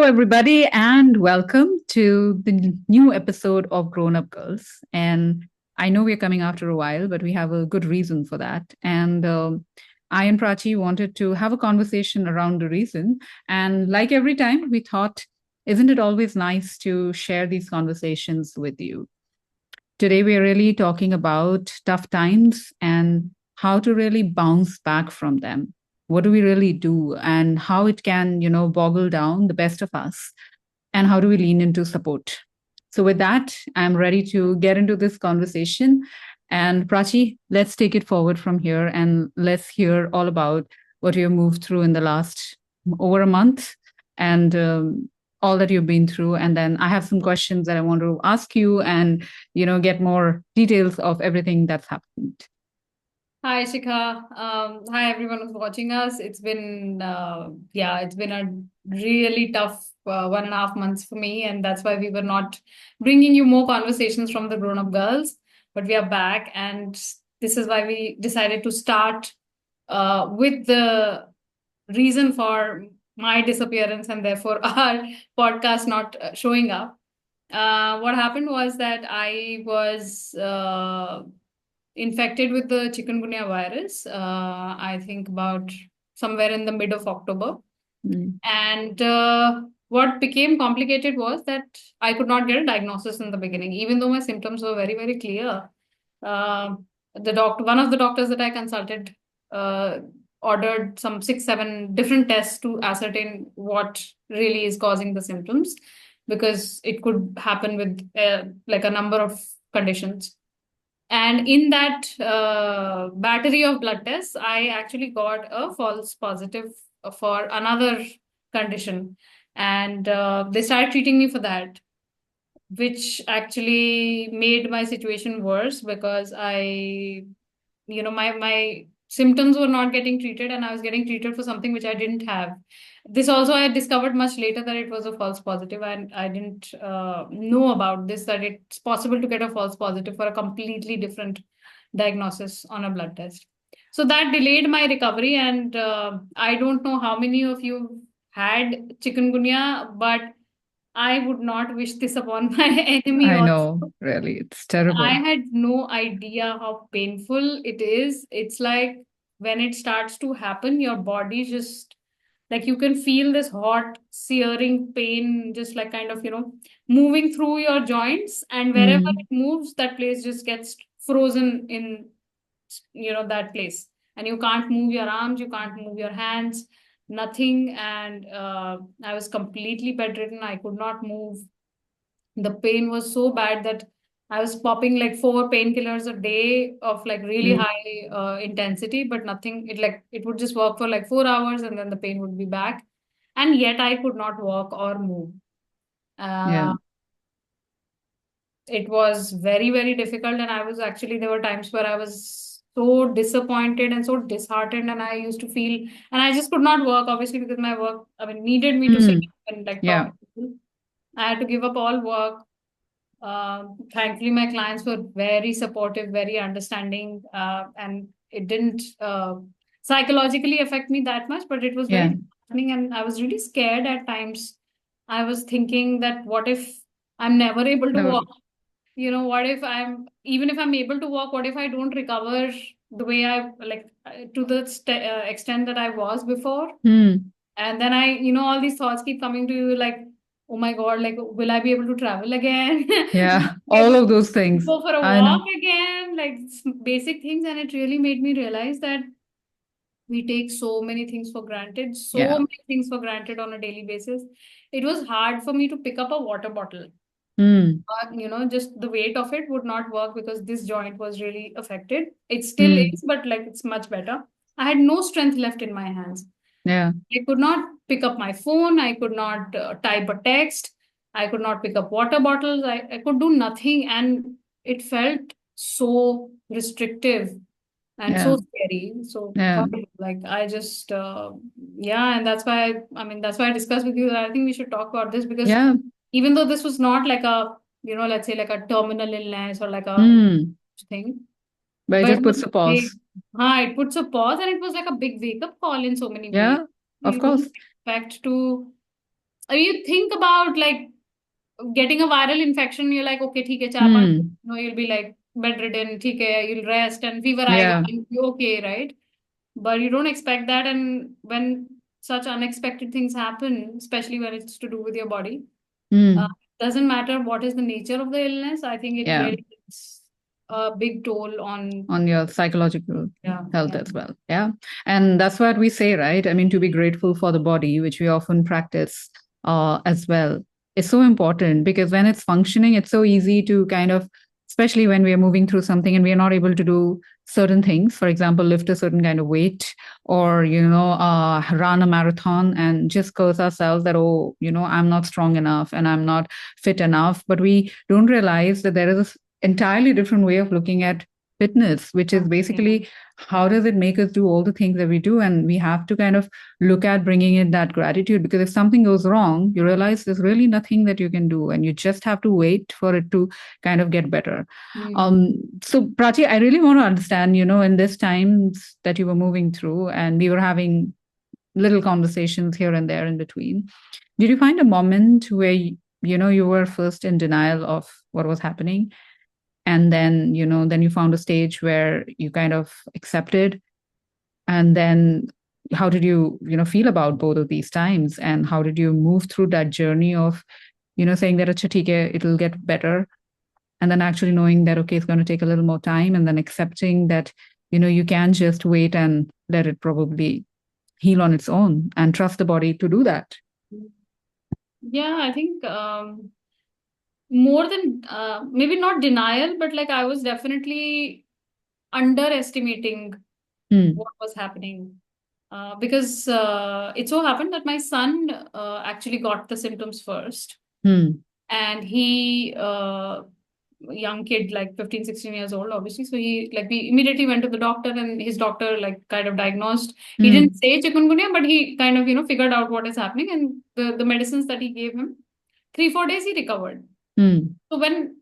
everybody, and welcome to the new episode of Grown Up Girls. And I know we're coming after a while, but we have a good reason for that. And I and Prachi wanted to have a conversation around the reason. And like every time, we thought, isn't it always nice to share these conversations with you? Today, we're really talking about tough times and how to really bounce back from them. What do we really do, and how it can, boggle down the best of us, and how do we lean into support? So, with that, I'm ready to get into this conversation. And Prachi, let's take it forward from here and let's hear all about what you moved through in the last over a month and all that you've been through. And then I have some questions that I want to ask you and, get more details of everything that's happened. Hi, Shikha. Hi, everyone who's watching us. It's been a really tough 1.5 months for me, and that's why we were not bringing you more conversations from the grown-up girls. But we are back, and this is why we decided to start with the reason for my disappearance and therefore our podcast not showing up. What happened was that I was infected with the chikungunya virus, I think about somewhere in the mid of October. And what became complicated was that I could not get a diagnosis in the beginning, even though my symptoms were very, very clear. Uh, one of the doctors that I consulted, ordered some 6, 7 different tests to ascertain what really is causing the symptoms, because it could happen with like a number of conditions. And in that battery of blood tests, I actually got a false positive for another condition. And they started treating me for that, which actually made my situation worse because my symptoms were not getting treated and I was getting treated for something which I didn't have. This also I discovered much later that it was a false positive, and I didn't know about this, that it's possible to get a false positive for a completely different diagnosis on a blood test. So that delayed my recovery, and I don't know how many of you had chikungunya, but I would not wish this upon my enemy I also. know, really, it's I terrible. had no idea how painful it is. It's like when it starts to happen, your body just, like, you can feel this hot, searing pain, just like kind of, moving through your joints. And wherever it Mm, moves, that place just gets frozen in, that place. And you can't move your arms, you can't move your hands, nothing. And I was completely bedridden. I could not move. The pain was so bad that I was popping like 4 painkillers a day of like really mm, high intensity, but nothing. It would just work for like 4 hours and then the pain would be back. And yet I could not walk or move. yeah, Uh, it was very, very difficult. And there were times where I was so disappointed and so disheartened. And I used to feel, and I just could not work, obviously, because my work, needed me to sit mm, and like talk yeah, to people. I had to give up all work. Thankfully, my clients were very supportive, very understanding, and it didn't psychologically affect me that much, but it was yeah. very disheartening, and I was really scared at times. I was thinking that what if I'm never able to Never. walk? What if even if I'm able to walk, what if I don't recover the way I like to the extent that I was before? Mm, And then all these thoughts keep coming to you like, oh my God, like, will I be able to travel again? Will I yeah, be all able of to those things. go for a I know. walk again? Like basic things. And it really made me realize that we take so many things for granted, so Yeah. many things for granted on a daily basis. It was hard for me to pick up a water bottle. Mm, Just the weight of it would not work because this joint was really affected. It still mm, is, but like it's much better. I had no strength left in my hands. yeah, I could not pick up my phone. I could not type a text. I could not pick up water bottles. I could do nothing. And it felt so restrictive and yeah, so scary. So, yeah, like, I just, yeah. And that's why I discussed with you that I think we should talk about this, because yeah. even though this was not like let's say like a terminal illness or like a Mm, thing, but it but it just was puts a big. pause. It puts a pause, and it was like a big wake up call in so many ways. Yeah, of You course. don't expect to. I mean, you think about like getting a viral infection, you're like, okay, ठीक है, 4-5 Hmm. you'll be like bedridden, ठीक है, you'll rest and fever आएगा, Yeah. you'll be okay, right? But you don't expect that, and when such unexpected things happen, especially when it's to do with your body, Hmm. doesn't matter what is the nature of the illness, I think it Yeah. really takes a big toll on, On your psychological yeah, health yeah. as well. Yeah. And that's what we say, right? I mean, to be grateful for the body, which we often practice as well, is so important because when it's functioning, it's so easy to kind of, especially when we are moving through something and we are not able to do certain things, for example, lift a certain kind of weight or, run a marathon and just curse ourselves that, oh, I'm not strong enough and I'm not fit enough. But we don't realize that there is an entirely different way of looking at fitness, which is Yeah. basically how does it make us do all the things that we do? And we have to kind of look at bringing in that gratitude because if something goes wrong, you realize there's really nothing that you can do and you just have to wait for it to kind of get better. Mm. So, Prachi, I really want to understand, in this times that you were moving through and we were having little conversations here and there in between, did you find a moment where, you were first in denial of what was happening? And then you found a stage where you kind of accepted, and then how did you feel about both of these times, and how did you move through that journey of saying that "Acha, theek hai, it'll get better," and then actually knowing that okay, it's going to take a little more time, and then accepting that you can just wait and let it probably heal on its own and trust the body to do that. Yeah, I think more than maybe not denial, but like I was definitely underestimating Hmm. what was happening. Because it so happened that my son actually got the symptoms first. Hmm. And he, young kid, like 15, 16 years old, obviously. So he, like, we immediately went to the doctor, and his doctor, like, kind of diagnosed. He didn't Hmm. say chikungunya, but he kind of, figured out what is happening. And the medicines that he gave him, 3, 4 days, he recovered. Hmm. So when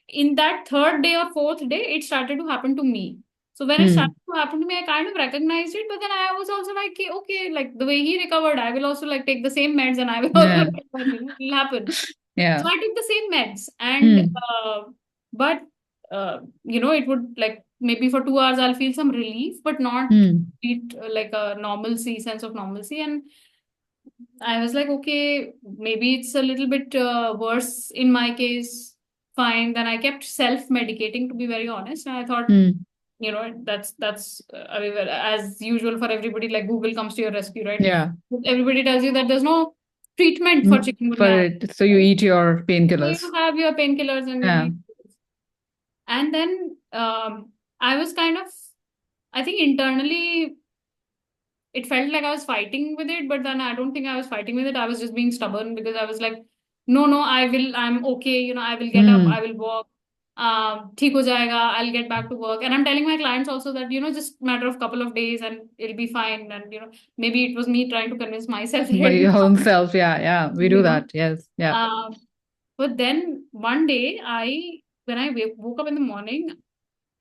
in that third day or fourth day, it started to happen to me. So when it started Hmm. to happen to me, I kind of recognized it, but then I was also like, "Okay, okay, like the way he recovered, I will also like take the same meds and I will also Yeah. recover, it'll happen." So Yeah. I took the same meds, and Hmm. but it would like maybe for 2 hours I'll feel some relief, but not Hmm. it like a normalcy, sense of normalcy. And I was like, okay, maybe it's a little bit worse in my case. Fine. Then I kept self-medicating, to be very honest. And I thought, Hmm. that's I mean, well, as usual for everybody, like Google comes to your rescue, right? Yeah. Everybody tells you that there's no treatment for Mm, for chikungunya, it. So you right? eat your So you painkillers. have your painkillers and you Yeah. eat. And then I was kind of, I think internally it felt like I was fighting with it, but then I don't think I was fighting with it. I was just being stubborn because I was like, no, no, I'm okay. I will get up, I Hmm. will walk. ठीक हो जाएगा, I'll get back to work. And I'm telling my clients also that, just matter of couple of days and it'll be fine. And, maybe it was me trying to convince myself that By it'll be your own fine, self. Yeah. Yeah. We you do know. that. Yes. Yeah. Uh, but then one day, when I woke up in the morning,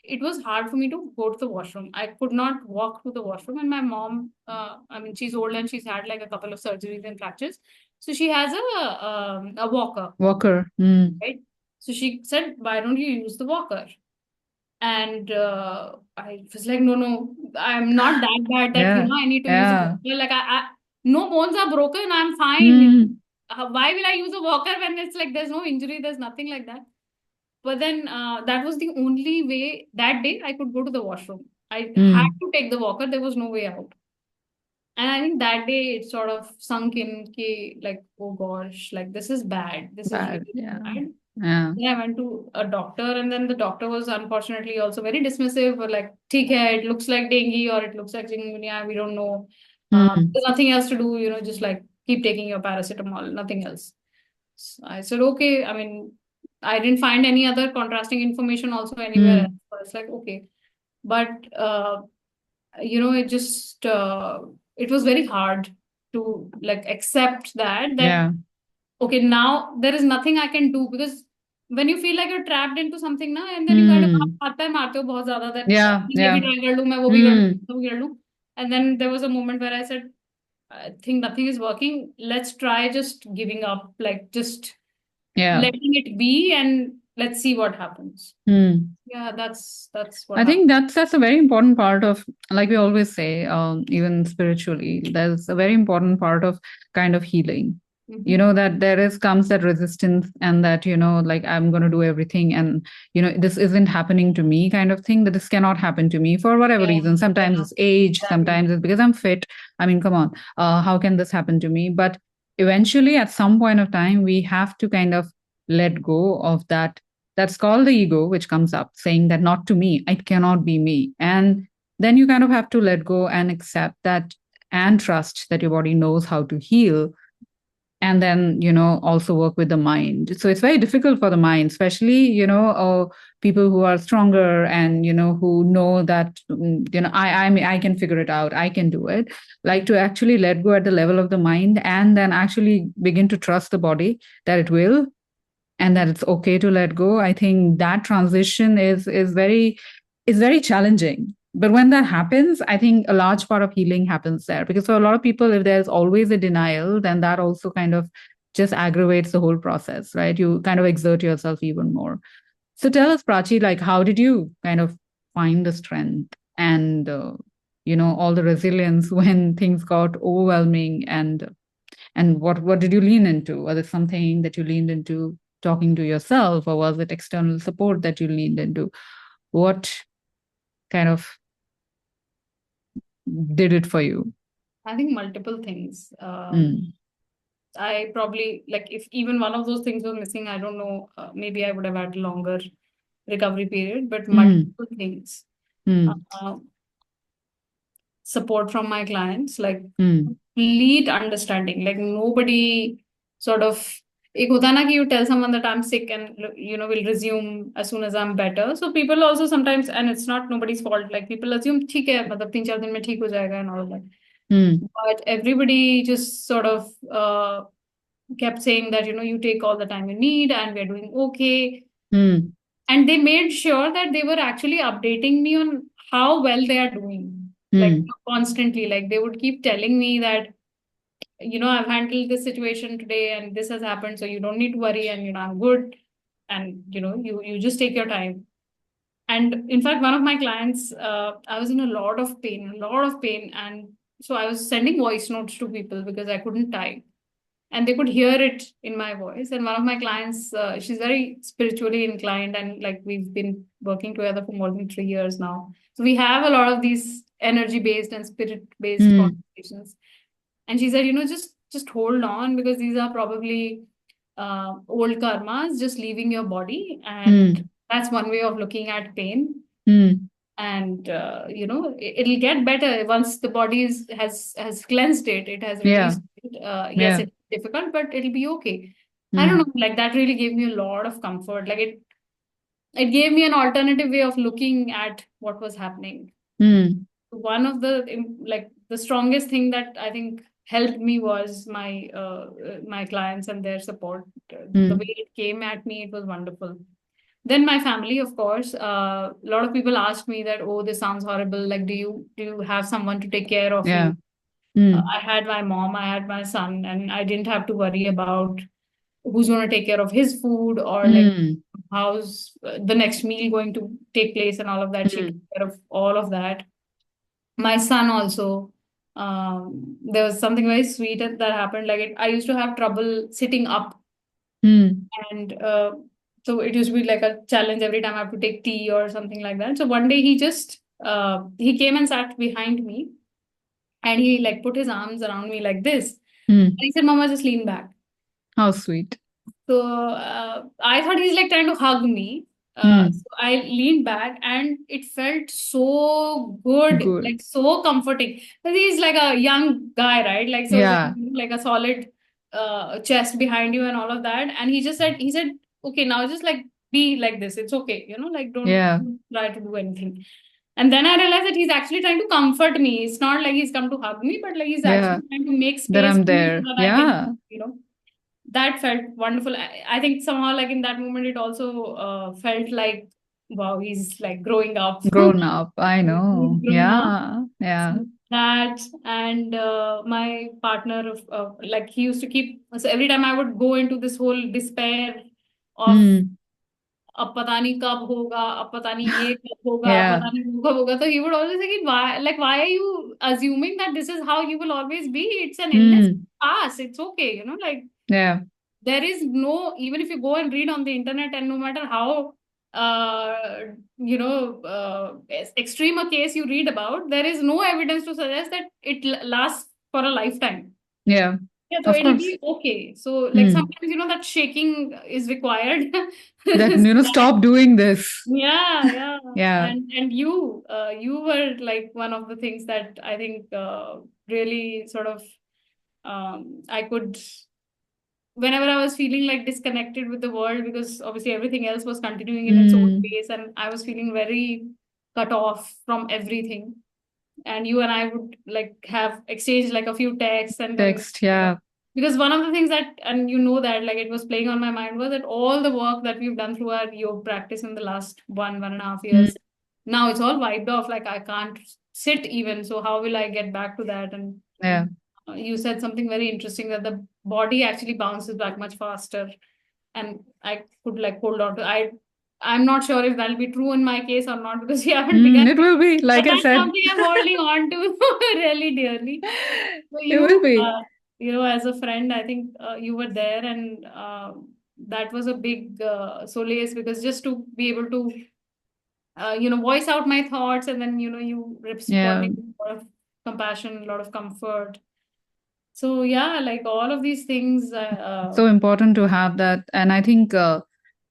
it was hard for me to go to the washroom. I could not walk to the washroom. And my mom, I mean, she's old and she's had like a couple of surgeries and fractures. So she has a walker, Walker. Hmm. right? So she said, why don't you use the walker? And I was like, no, no, I'm not that bad that, Yeah. I need to use a Yeah. walker. Like, no bones are broken. I'm fine. Hmm. Why will I use a walker when it's like there's no injury, there's nothing like that? But then that was the only way that day I could go to the washroom. I had Hmm. to take the walker. There was no way out. And I think that day it sort of sunk in, like, oh gosh, like this is bad. This is Bad. really Yeah. bad. Yeah. Then I went to a doctor, and then the doctor was unfortunately also very dismissive, or like, "ठीक है, it looks like dengue or it looks like chikungunya. We don't know. Hmm. There's nothing else to do. Just like keep taking your paracetamol, nothing else." So I said, okay. I mean, I didn't find any other contrasting information also anywhere else. Hmm. So it's like, okay. But, it just, it was very hard to like accept that, Yeah. okay, now there is nothing I can do, because when you feel like you're trapped into something ना, and then you kind of Hmm. हाथ पैर मारते हो बहुत ज़्यादा, that Yeah. ये भी Yeah. try कर लूँ, मैं वो भी कर लूँ, Hmm. वो भी कर लूँ. And then there was a moment where I said, I think nothing is working. Let's try just giving up, like just Yeah. letting it be, and let's see what happens. Hmm. Yeah, that's what I happened. think that's a very important part of, like we always say, even spiritually, there's a very important part of kind of healing. You Hmm. know, that there is comes that resistance, and that, you know, like I'm going to do everything, and you know, this isn't happening to me, kind of thing. That this cannot happen to me for whatever Yeah, reason. Sometimes yeah, it's age, exactly. sometimes it's because I'm fit. I mean, come on, how can this happen to me? But eventually, at some point of time, we have to kind of let go of that. That's called the ego, which comes up saying that not to me, it cannot be me. And then you kind of have to let go and accept that, and trust that your body knows how to heal. And then, you know, also work with the mind. So it's very difficult for the mind, especially, you know, people who are stronger, and you know, who know that, you know, I can figure it out, I can do it. Like, to actually let go at the level of the mind, and then actually begin to trust the body that it will, and that it's okay to let go. I think that transition is very challenging. But when that happens, I think a large part of healing happens there, because for a lot of people, if there's always a denial, then that also kind of just aggravates the whole process, right? You kind of exert yourself even more. So tell us, Prachi, like, how did you kind of find the strength and you know, all the resilience when things got overwhelming, and what did you lean into? Was it something that you leaned into talking to yourself, or was it external support that you leaned into? What kind of did it for you? I think multiple things. Mm. I probably, like, if even one of those things was missing, I don't know, maybe I would have had a longer recovery period, but Mm. multiple things. Mm. Uh, Support from my clients, like Mm. complete understanding. Like nobody sort of, एक होता है ना कि you tell someone that I'm sick and you know will resume as soon as I'm better. So people also sometimes, and it's not nobody's fault. Like people assume ठीक है मतलब 3-4 दिन में ठीक हो जाएगा and all that. Mm. But everybody just sort of kept saying that, you know, you take all the time you need and we're doing okay. Mm. And they made sure that they were actually updating me on how well they are doing, like Mm. constantly. Like they would keep telling me that, you know, I've handled this situation today and this has happened, so you don't need to worry, and you know, I'm good. And you know, you just take your time. And in fact, one of my clients, I was in a lot of pain. And so I was sending voice notes to people because I couldn't type, and they could hear it in my voice. And one of my clients, she's very spiritually inclined, and like we've been working together for more than 3 years now. So we have a lot of these energy based and spirit based Mm. conversations. And she said, you know, just hold on, because these are probably old karmas just leaving your body, and Mm. that's one way of looking at pain. Mm. And you know, it'll get better once the body has cleansed it, it has Yeah. released it. Yes, Yeah. it's difficult, but it'll be okay. I don't Mm. know, like that really gave me a lot of comfort. Like it gave me an alternative way of looking at what was happening. Mm. One of the like the strongest thing that I think helped me was my clients and their support. The way Mm. it came at me, it was wonderful. Then my family, of course. A lot of people asked me that, oh, this sounds horrible. Like, do you have someone to take care of Yeah. you? Mm. I had my mom, I had my son, and I didn't have to worry about who's going to take care of his food, or like Mm. how's the next meal going to take place and all of that. She took Mm. care of all of that. My son also. There was something very sweet that happened. Like I used to have trouble sitting up, Mm. and so it used to be like a challenge every time I have to take tea or something like that. So one day he came and sat behind me, and he like put his arms around me like this, and Mm. he said, "Mama, just lean back." How sweet. So I thought he's like trying to hug me. So Mm. I leaned back, and it felt so good, Good. like so comforting. Because he's like a young guy, right? Like so, Yeah. like a solid chest behind you and all of that. And he said, okay, now just like be like this. It's okay, you know, like Yeah. don't try to do anything. And then I realized that he's actually trying to comfort me. It's not like he's come to hug me, but like he's Yeah. actually trying to make That space I'm for me so there. that I can, Yeah. you know, that felt wonderful. I think somehow like in that moment it also felt like wow, he's like growing up. Grown up. I He's know. grown up. Yeah. Yeah. That and my partner of like he used to keep, so every time I would go into this whole despair of Hmm. अब पता नहीं कब होगा, अब पता नहीं ये कब होगा, अब Yeah. पता नहीं वो कब होगा, so he would always say कि why, like why are you assuming that this is how you will always be? It's an illness Hmm. past, it's okay, you know, like Yeah. there is no, even if you go and read on the internet and no matter how uh, extreme a case you read about, there is no evidence to suggest that it lasts for a lifetime. Yeah. Yeah, so Of it'll course. be okay. So like Hmm. sometimes that shaking is required. That, That, stop doing this. yeah, yeah. Yeah. And you were like one of the things that I think really sort of I could, whenever I was feeling like disconnected with the world, because obviously everything else was continuing in its own Hmm. pace, and I was feeling very cut off from everything. And you and I would like have exchanged like a few texts, and then Text. Yeah. because one of the things that, and that like it was playing on my mind, was that all the work that we've done through our yoga practice in the last 1.5 years, Hmm. now it's all wiped off. Like I can't sit even. So how will I get back to that? And Yeah. you said something very interesting, that the body actually bounces back much faster, and I could like hold on to. I'm not sure if that'll be true in my case or not, because we haven't begun It yet. will be, But like I that's said. something I'm holding on to really dearly. So It will be. as a friend, I think you were there, and that was a big solace, because just to be able to voice out my thoughts, and then you Yeah. responding with a lot of compassion, a lot of comfort. So yeah, like all of these things. So important to have that. And I think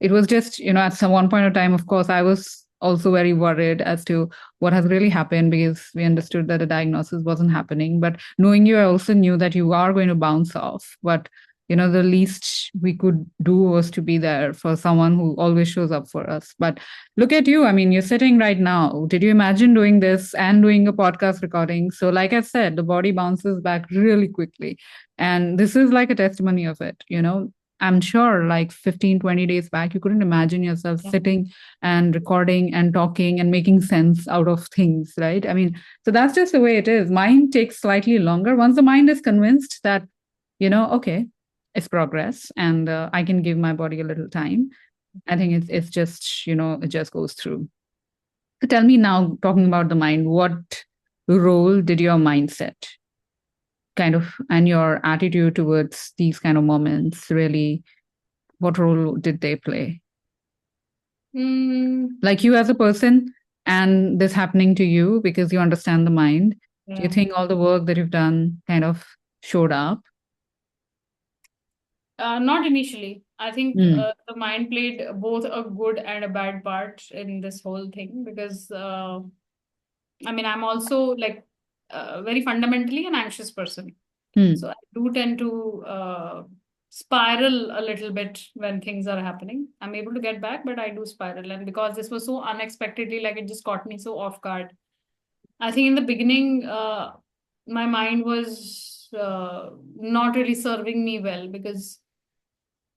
it was just, at some one point of time, of course, I was also very worried as to what has really happened, because we understood that the diagnosis wasn't happening. But knowing you, I also knew that you are going to bounce off. But the least we could do was to be there for someone who always shows up for us. But look at you. I mean, you're sitting right now. Did you imagine doing this and doing a podcast recording? So, like I said, the body bounces back really quickly. And this is like a testimony of it. I'm sure like 15, 20 days back, you couldn't imagine yourself Yeah. sitting and recording and talking and making sense out of things, right? I mean, so that's just the way it is. Mind takes slightly longer. Once the mind is convinced that, okay, it's progress and I can give my body a little time, I think it's just, it just goes through. So tell me now, talking about the mind, what role did your mindset kind of and your attitude towards these kind of moments really, what role did they play, Mm, like you as a person, and this happening to you because you understand the mind? Do you yeah. think all the work that you've done kind of showed up? Not initially. I think Mm, the mind played both a good and a bad part in this whole thing, because I mean, I'm also like very fundamentally an anxious person. mm, So I do tend to spiral a little bit when things are happening. I'm able to get back, but I do spiral. And because this was so unexpectedly, like it just caught me so off guard. I think in the beginning, my mind was not really serving me well, because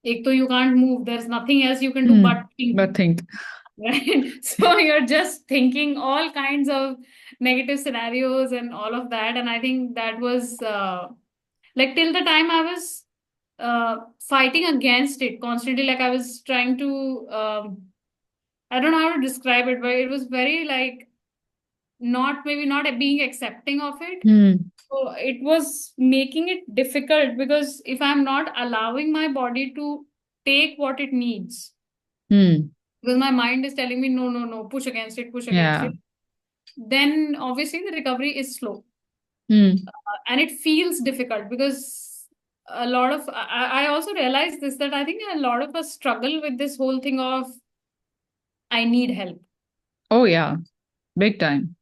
एक तो you can't move. There's nothing else you can do but think, but think. right? So you're just thinking all kinds of negative scenarios and all of that. And I think that was like till the time I was fighting against it constantly. Like I was trying to, I don't know how to describe it, but it was very like not, maybe not being accepting of it. Mm, So it was making it difficult, because if I'm not allowing my body to take what it needs, mm, because my mind is telling me, no, no, no, push against yeah. it, then obviously the recovery is slow. Mm, And it feels difficult, because a lot of, I also realized this, that I think a lot of us struggle with this whole thing of, I need help. oh yeah, big time.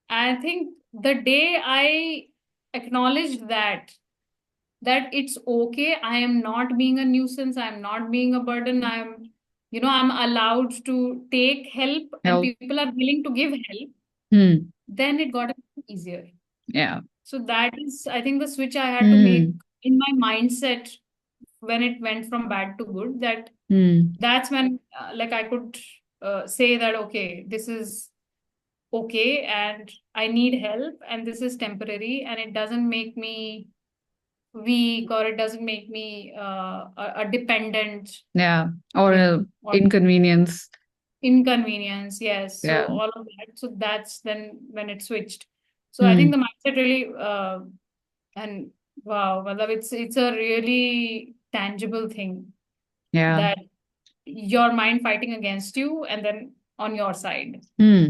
I think the day I acknowledged that it's okay, I am not being a nuisance, I'm not being a burden, I'm allowed to take help, and Help. people are willing to give help, Mm, then it got a bit easier. yeah. So that is, I think, the switch I had to make Mm, in my mindset when it went from bad to good. mm, That's when like I could say that okay, this is okay and I need help and this is temporary and it doesn't make me weak or it doesn't make me a dependent, Yeah. Or you know, or inconvenience. inconvenience. Yes. So Yeah. all of that. So that's then when it switched. So I think Hmm. the mindset really and wow, matlab it's a really tangible thing Yeah. that your mind fighting against you and then on your side. Hmm.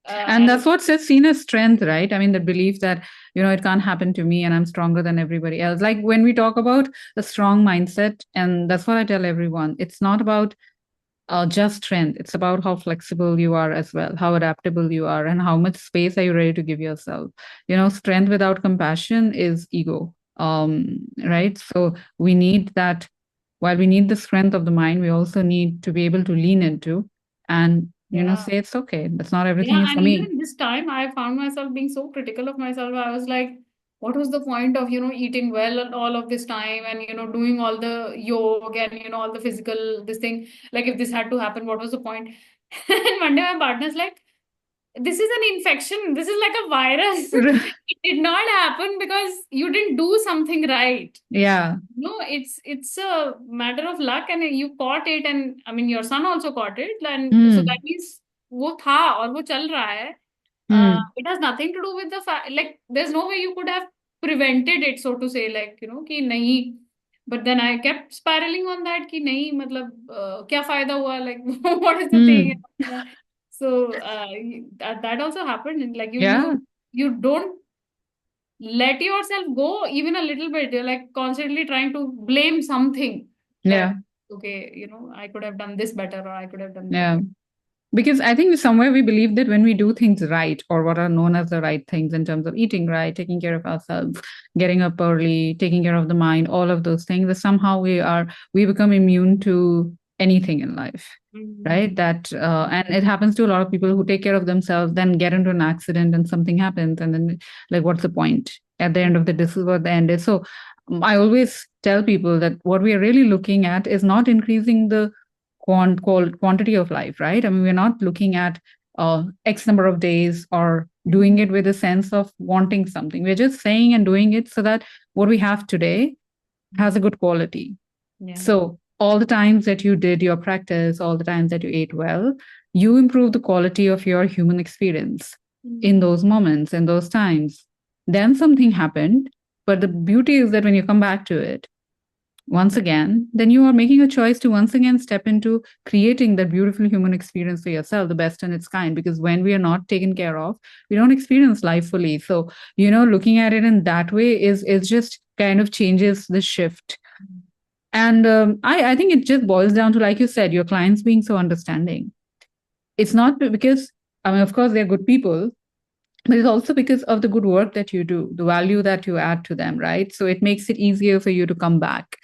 And And that's what's seen as strength, right? I mean, the belief that, it can't happen to me and I'm stronger than everybody else. Like when we talk about the strong mindset, and that's what I tell everyone, it's not about just strength. It's about how flexible you are as well, how adaptable you are, and how much space are you ready to give yourself. Strength without compassion is ego. Right? So we need that. While we need the strength of the mind, we also need to be able to lean into and yeah. say it's okay. That's not everything Yeah, is and for even me. in this time, I found myself being so critical of myself. I was like, what was the point of, eating well and all of this time and, doing all the yoga and, all the physical, this thing. Like, if this had to happen, what was the point? And one day my partner's like, this is an infection. This is like a virus. It did not happen because you didn't do something right. Yeah. No, it's a matter of luck and you caught it and I mean your son also caught it and so that Hmm. means वो था और वो चल रहा है. Hmm. It has nothing to do with the fact like there's no way you could have prevented it so to say like कि नहीं. But then I kept spiraling on that कि नहीं मतलब क्या फायदा हुआ like what is the thing. Hmm. So that also happened like you Yeah. you you don't let yourself go even a little bit. You're like constantly trying to blame something that, Yeah. okay, I could have done this better or I could have done that Yeah. better. Because I think somewhere we believe that when we do things right, or what are known as the right things in terms of eating right, taking care of ourselves, getting up early, taking care of the mind, all of those things, that somehow we become immune to anything in life, right? Mm. That and it happens to a lot of people who take care of themselves, then get into an accident and something happens, and then like, what's the point? At the end of the this is what the end is. So I always tell people that what we are really looking at is not increasing the quantity of life, right? I mean, we're not looking at X number of days or doing Mhm. it with a sense of wanting something. We're just saying and doing it so that what we have today has a good quality. Yeah. So, all the times that you did your practice, all the times that you ate well, you improve the quality of your human experience in Mm. those moments, in those times. Then something happened. But the beauty is that when you come back to it, once again, then you are making a choice to once again step into creating that beautiful human experience for yourself, the best in its kind. Because when we are not taken care of, we don't experience life fully. So, looking at it in that way is just kind of changes the shift. And I think it just boils down to, like you said, your clients being so understanding. It's not because, I mean, of course, they're good people, but it's also because of the good work that you do, the value that you add to them, right? So it makes it easier for you to come back.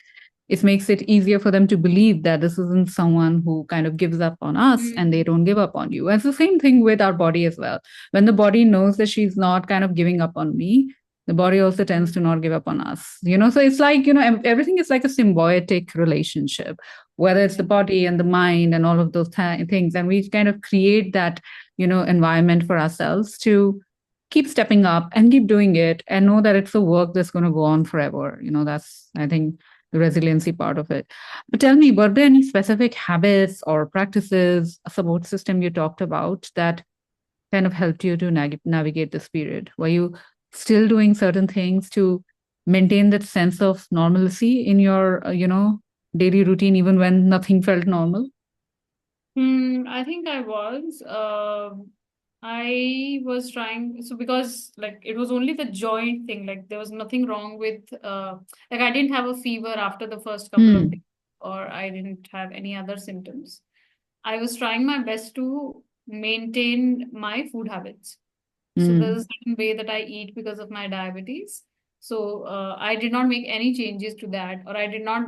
It makes it easier for them to believe that this isn't someone who kind of gives up on us and they Mm. don't give up on you. It's the same thing with our body as well. When the body knows that she's not kind of giving up on me, the body also tends to not give up on us. So it's like, everything is like a symbiotic relationship, whether it's Yeah. the body and the mind and all of those things. And we kind of create that, environment for ourselves to keep stepping up and keep doing it and know that it's a work that's going to go on forever. That's, I think, the resiliency part of it. But tell me, were there any specific habits or practices, a support system you talked about that kind of helped you to navigate this period? Were you still doing certain things to maintain that sense of normalcy in your, daily routine, even when nothing felt normal? I think I was. I was trying so because like it was only the joint thing. Like there was nothing wrong with like I didn't have a fever after the first couple of days, Hmm. or I didn't have any other symptoms. I was trying my best to maintain my food habits. So there's a Hmm. certain way that I eat because of my diabetes. So I did not make any changes to that, or I did not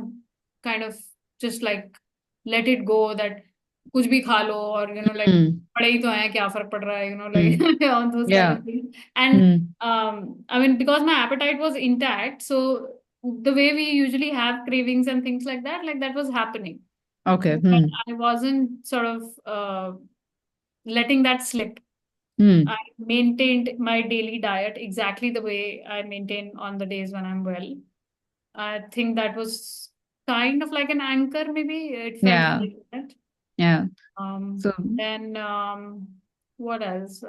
kind of just like let it go that कुछ भी खा लो or like Hmm. पड़े ही तो हैं क्या फर्क पड़ रहा है Hmm. like on those kind Yeah. of things. And Hmm. I mean because my appetite was intact, so the way we usually have cravings and things like that was happening. Okay. But Hmm. I wasn't sort of letting that slip. Mm. I maintained my daily diet exactly the way I maintain on the days when I'm well. I think that was kind of like an anchor, maybe. It felt Yeah. like that. Yeah. Um, So, then what else?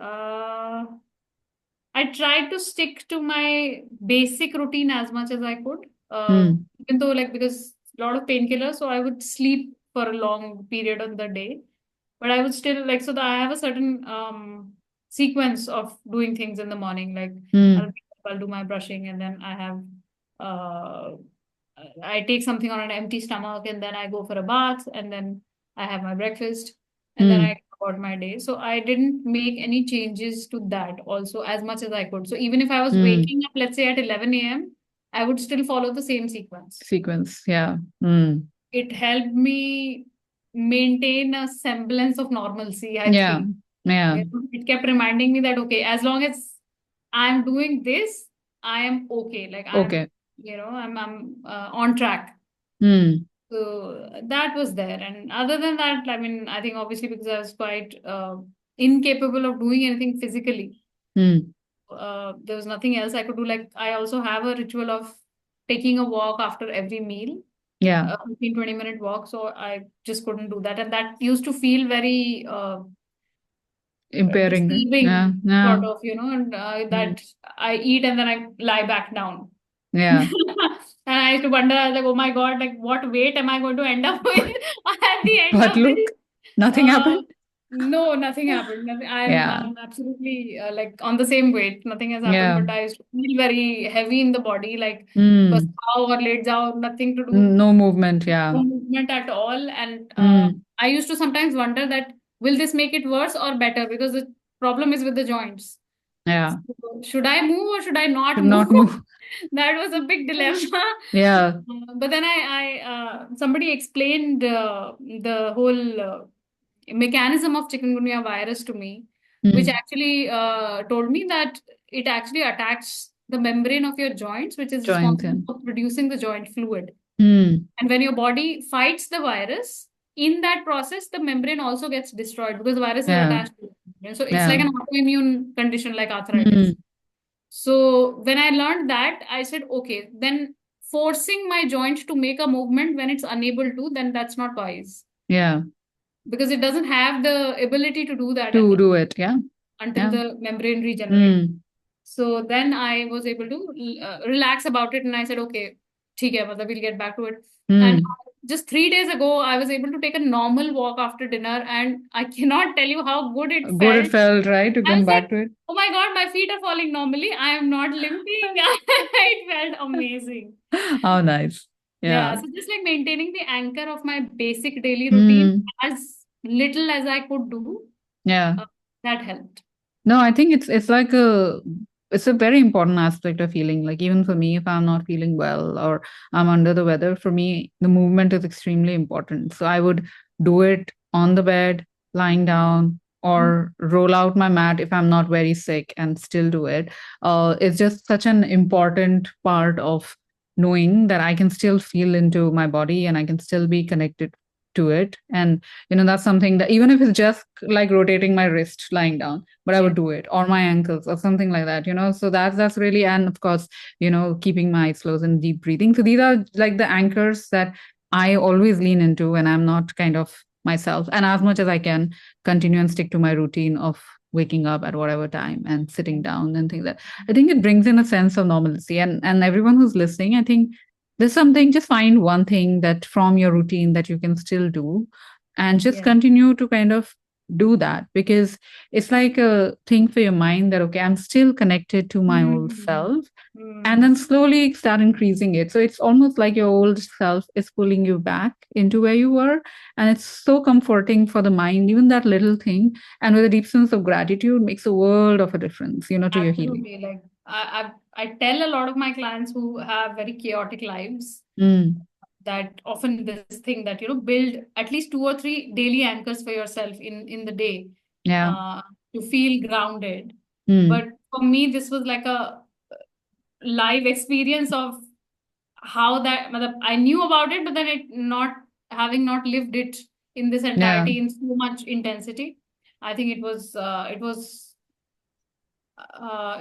I tried to stick to my basic routine as much as I could. mm, Even though, like, because a lot of painkillers, so I would sleep for a long period of the day. But I would still like, so that I have a certain sequence of doing things in the morning. Like, I'll, mm, I'll do my brushing, and then uh, I take something on an empty stomach, and then I go for a bath, and then I have my breakfast, and then I mm, go about my day. So I didn't make any changes to that also as much as I could. So even if I was mm. waking up, let's say at 11 a.m., I would still follow the same sequence. Sequence. Yeah. Mm. It helped me maintain a semblance of normalcy, I Yeah. think. Yeah. It kept reminding me that, okay, as long as I'm doing this, I am okay. Like Okay. I'm on track. Mm, So that was there. And other than that, I mean, I think obviously because I was quite incapable of doing anything physically, mm. there was nothing else I could do. Like I also have a ritual of taking a walk after every meal, Yeah. a 15-20 minute walk. So I just couldn't do that. And that used to feel very Impairing. Yeah. deceiving, Yeah. sort of, and Mm. that I eat and then I lie back down. Yeah. And I used to wonder, I was like, oh my God, like what weight am I going to end up with at the end But of this? look, nothing Uh, happened. no, nothing happened. Nothing, I'm Yeah. I'm absolutely like on the same weight. Nothing has happened, Yeah. but I used to feel very heavy in the body, like bas Mm. khao or laid down, nothing to do, No movement. Yeah. no movement at all. And Mm. I used to sometimes wonder that will this make it worse or better? Because the problem is with the joints. Yeah. So, should I move or should I not Should move? not move. That was a big dilemma. Yeah. But then somebody explained the whole mechanism of chikungunya virus to me, which Mm. actually told me that it actually attacks the membrane of your joints, which is Joint responsible in. for producing the joint fluid. Mm. And when your body fights the virus, in that process, the membrane also gets destroyed because the virus is Yeah. attached to the membrane. So it's like Yeah. an autoimmune condition like arthritis. Mm. So when I learned that, I said, okay, then forcing my joint to make a movement when it's unable to, then that's not wise Yeah. because it doesn't have the ability to do that To do it. Yeah. until Yeah. the membrane regenerates. Mm. So then I was able to relax about it, and I said, okay, ठीक है, मतलब we'll get back to it. And Mm. just 3 days ago, I was able to take a normal walk after dinner, and I cannot tell you how good it Good it felt. felt, right? To I come was like, back to it. oh my God, my feet are falling normally. I am not limping. It felt amazing. How nice. Yeah, Yeah. so just like maintaining the anchor of my basic daily routine Mm. as little as I could do, Yeah. uh, that helped. No, I think it's like it's a very important aspect of healing. Like even for me, if I'm not feeling well or I'm under the weather, for me the movement is extremely important. So I would do it on the bed, lying down, or roll out my mat if I'm not very sick and still do it. It's just such an important part of knowing that I can still feel into my body and I can still be connected to it. And that's something that even if it's just like rotating my wrist lying down, but I Yeah. would do it, or my ankles or something like that. So that's really, and of course, keeping my eyes closed and deep breathing. So these are like the anchors that I always lean into when I'm not kind of myself. And as much as I can, continue and stick to my routine of waking up at whatever time and sitting down and things like that. I think it brings in a sense of normalcy. And everyone who's listening, I think there's something, just find one thing that from your routine that you can still do and just Yeah. continue to kind of do that, because it's like a thing for your mind that, okay, I'm still connected to my old Mm. self, and Mm. then slowly start increasing it. So it's almost like your old self is pulling you back into where you were. And it's so comforting for the mind, even that little thing. And with a deep sense of gratitude makes a world of a difference, to your healing. Absolutely. Like I tell a lot of my clients who have very chaotic lives Mm, that often this thing that build at least 2 or 3 daily anchors for yourself in the day yeah. uh, to feel grounded. Mm, But for me, this was like a live experience of how that I knew about it, but then it not having not lived it in this yeah. entirety in so much intensity. I think it was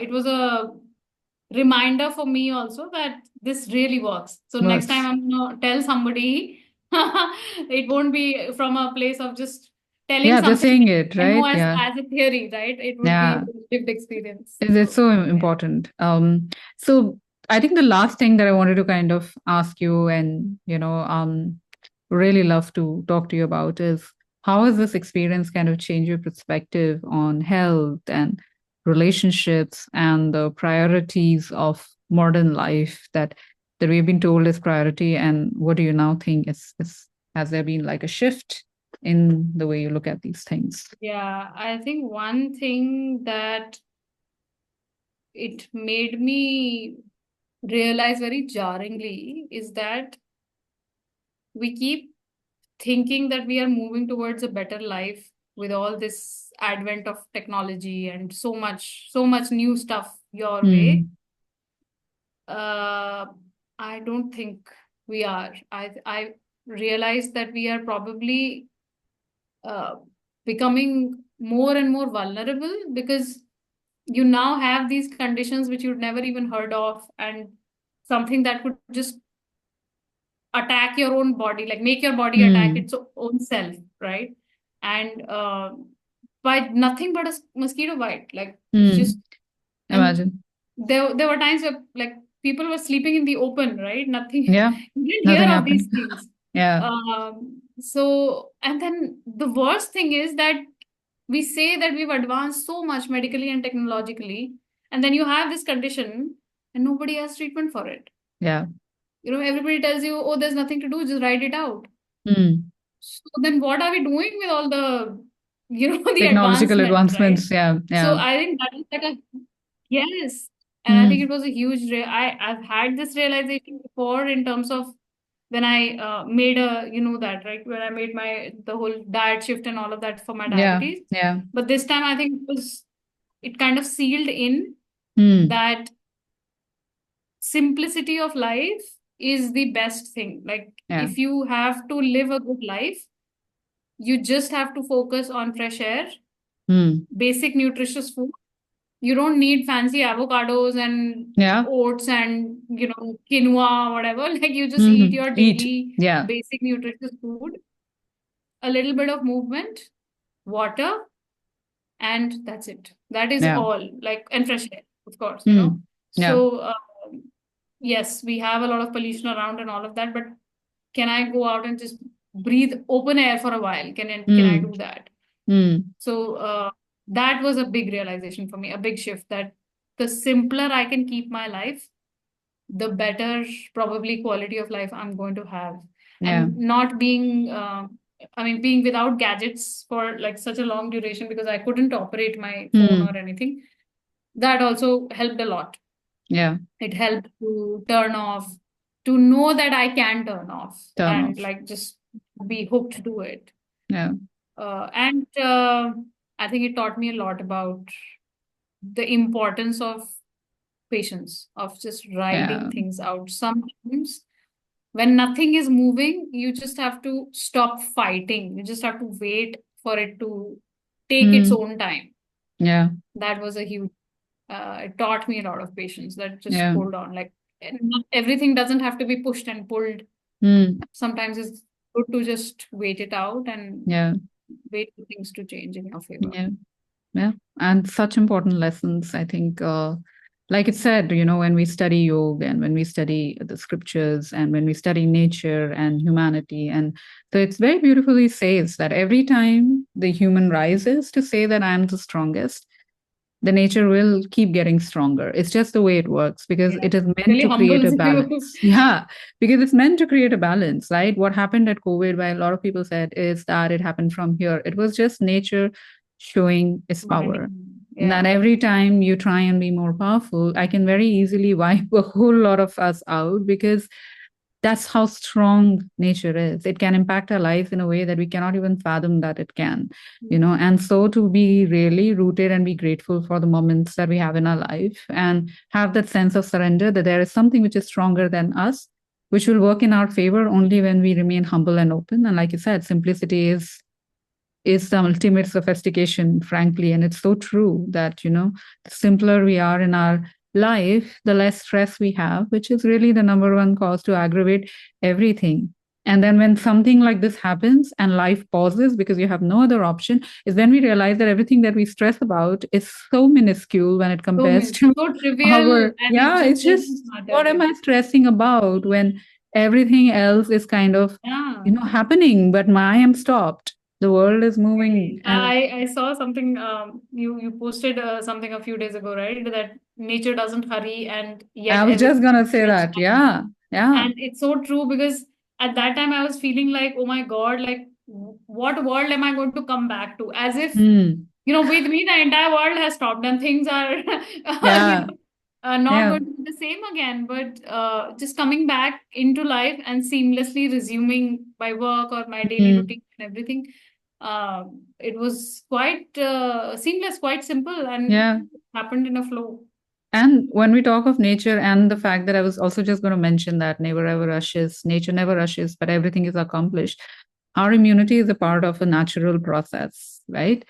it was a reminder for me also that this really works. So next time Works. I'm gonna tell somebody, it won't be from a place of just telling Yeah, just something saying it, I know right? Yeah. as a theory, right? It would be Yeah. lived experience. It's So so yeah. important. So I think the last thing that I wanted to kind of ask you and, really love to talk to you about is how has this experience kind of changed your perspective on health and relationships and the priorities of modern life that we've been told is priority, and what do you now think is has there been like a shift in the way you look at these things? Yeah, I think one thing that it made me realize very jarringly is that we keep thinking that we are moving towards a better life with all this advent of technology and so much new stuff your way. Mm, uh, I don't think we are. I realize that we are probably uh, becoming more and more vulnerable because you now have these conditions which you'd never even heard of, and something that could just attack your own body, like make your body attack mm, its own self, right? And by nothing but a mosquito bite, like it's mm. just. And Imagine. there were times where like people were sleeping in the open, right? Nothing, Yeah, you didn't nothing hear of these happened. things. Yeah. So, and then the worst thing is that we say that we've advanced so much medically and technologically, and then you have this condition and nobody has treatment for it. Yeah. Everybody tells you, oh, there's nothing to do, just write it out. Mm. So then what are we doing with all the, the Technological advancement, right? advancements. Yeah. So Yeah. I think that is like a, yes. And I think it Mm. was a huge, I've had this realization before in terms of when I made that, right? When I made the whole diet shift and all of that for my Yeah. diabetes. Yeah. But this time I think it kind of sealed in Mm. that simplicity of life is the best thing. Like Yeah. if you have to live a good life, you just have to focus on fresh air, Mm. basic nutritious food. You don't need fancy avocados and Yeah. oats and quinoa, whatever. Like you just eat Hmm. your Eat. daily Yeah. basic nutritious food, a little bit of movement, water, and that's it. That is Yeah. all. Like, and fresh air, of course. Mm. Yeah. So yes, we have a lot of pollution around and all of that, but can I go out and just breathe open air for a while? Can I Mm. do that? Mm. So that was a big realization for me, a big shift that the simpler I can keep my life, the better probably quality of life I'm going to have. Yeah. And not being, being without gadgets for like such a long duration because I couldn't operate my phone or Mm. anything. That also helped a lot. Yeah. It helped to turn off, to know that I can turn off Turn and off. like just be hooked to it. Yeah. And I think it taught me a lot about the importance of patience, of just riding Yeah. things out. Sometimes when nothing is moving, you just have to stop fighting. You just have to wait for it to take its Mm. own time. Yeah. That was a huge, it taught me a lot of patience that just Yeah. hold on. Like not everything doesn't have to be pushed and pulled. Mm. Sometimes it's good to just wait it out and Yeah. wait for things to change in your favor. Yeah. Yeah. And such important lessons, I think. Like it said, when we study yoga and when we study the scriptures and when we study nature and humanity, and so it's very beautifully says that every time the human rises to say that I'm the strongest, the nature will keep getting stronger. It's just the way it works because Yeah. it is meant Really to create a humbles you. balance. Yeah, because it's meant to create a balance, right? What happened at COVID, why a lot of people said, is that it happened from here. It was just nature showing its power. That Yeah. every time you try and be more powerful, I can very easily wipe a whole lot of us out because that's how strong nature is. It can impact our lives in a way that we cannot even fathom that it can, and so to be really rooted and be grateful for the moments that we have in our life and have that sense of surrender that there is something which is stronger than us, which will work in our favor only when we remain humble and open. And like you said, simplicity is is the ultimate sophistication, frankly. And it's so true that, the simpler we are in our life, the less stress we have, which is really the number one cause to aggravate everything. And then when something like this happens and life pauses because you have no other option, is when we realize that everything that we stress about is so minuscule when it compares to So trivial, our, and it yeah, just it's doesn't just, what am matter. I stressing about when everything else is kind of, Yeah. happening, but I am stopped. The world is moving. And I saw something, you posted something a few days ago, right? That nature doesn't hurry and I yet was just everything going to say gets that. done. Yeah. Yeah. And it's so true because at that time I was feeling like, oh my God, like what world am I going to come back to? As if, Hmm. with me, the entire world has stopped and things are, Yeah. not Yeah. going to be the same again. But just coming back into life and seamlessly resuming my work or my daily Hmm. routine and everything, it was quite seamless, quite simple, and Yeah. happened in a flow. And when we talk of nature and the fact that I was also just going to mention that never ever rushes, nature never rushes, but everything is accomplished. Our immunity is a part of a natural process, right?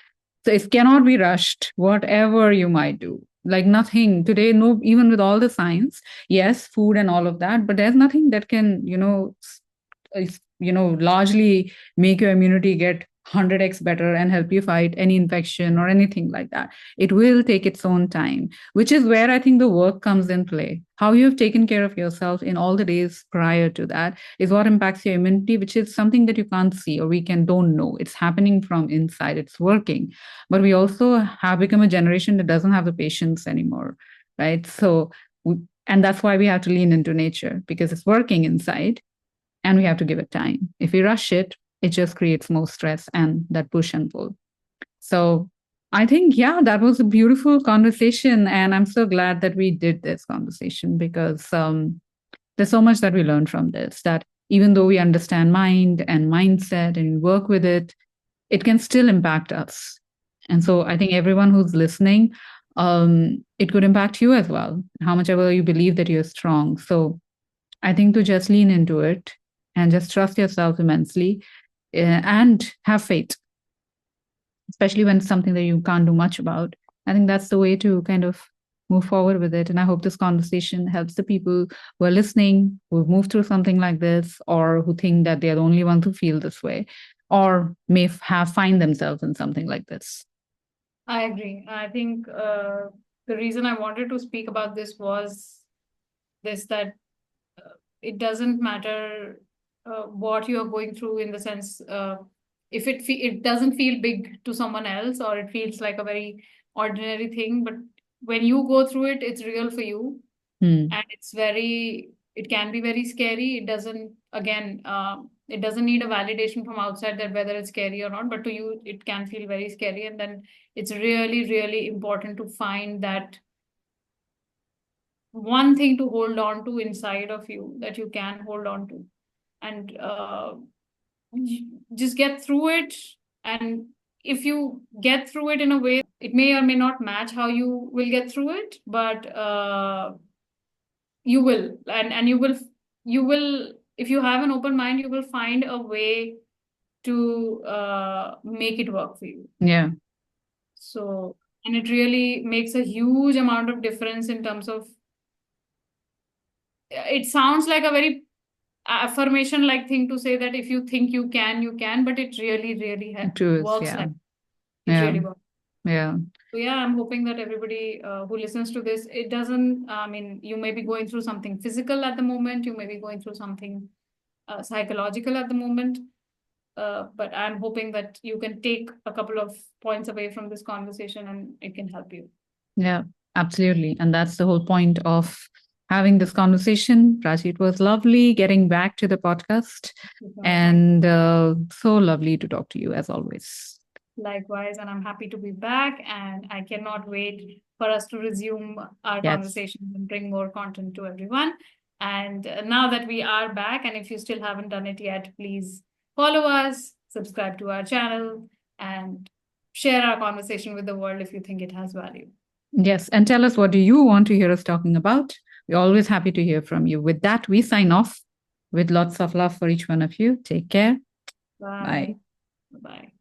So it cannot be rushed, whatever you might do. Like nothing today, no, even with all the science, yes, food and all of that, but there's nothing that can, largely make your immunity get 100x better and help you fight any infection or anything like that. It will take its own time, which is where I think the work comes in play. How you have taken care of yourself in all the days prior to that is what impacts your immunity, which is something that you can't see or we can don't know. It's happening from inside, it's working. But we also have become a generation that doesn't have the patience anymore, right? And that's why we have to lean into nature because it's working inside and we have to give it time. If we rush it, it just creates more stress and that push and pull. So I think, yeah, that was a beautiful conversation. And I'm so glad that we did this conversation because there's so much that we learned from this, that even though we understand mind and mindset and we work with it, it can still impact us. And so I think everyone who's listening, it could impact you as well, how much ever you believe that you're strong. So I think to just lean into it and just trust yourself immensely and have faith, especially when it's something that you can't do much about. I think that's the way to kind of move forward with it. And I hope this conversation helps the people who are listening, who've moved through something like this, or who think that they're the only ones who feel this way, or may have find themselves in something like this. I agree. I think the reason I wanted to speak about this was this, that it doesn't matter what you are going through, in the sense, if it doesn't feel big to someone else, or it feels like a very ordinary thing, but when you go through it, it's real for you. Hmm. And it can be very scary. It doesn't, again, it doesn't need a validation from outside that whether it's scary or not, but to you it can feel very scary. And then it's really, really important to find that one thing to hold on to inside of you, that you can hold on to, and just get through it. And if you get through it in a way, it may or may not match how you will get through it, but you will, and you will, if you have an open mind, you will find a way to make it work for you. Yeah. So, and it really makes a huge amount of difference in terms of, it sounds like a very affirmation like thing to say, that if you think you can, you can, but it really, really True. works Yeah. like, it Yeah. really works. Yeah. So yeah, I'm hoping that everybody who listens to this, it doesn't, I mean, you may be going through something physical at the moment, you may be going through something psychological at the moment, but I'm hoping that you can take a couple of points away from this conversation and it can help you. Yeah, absolutely. And that's the whole point of having this conversation. Prachi, it was lovely getting back to the podcast Thank and so lovely to talk to you as always. Likewise, and I'm happy to be back, and I cannot wait for us to resume our Yes. conversation and bring more content to everyone. And now that we are back, and if you still haven't done it yet, please follow us, subscribe to our channel, and share our conversation with the world if you think it has value. Yes. And tell us, what do you want to hear us talking about? We're always happy to hear from you. With that, we sign off with lots of love for each one of you. Take care. Bye. Bye. Bye.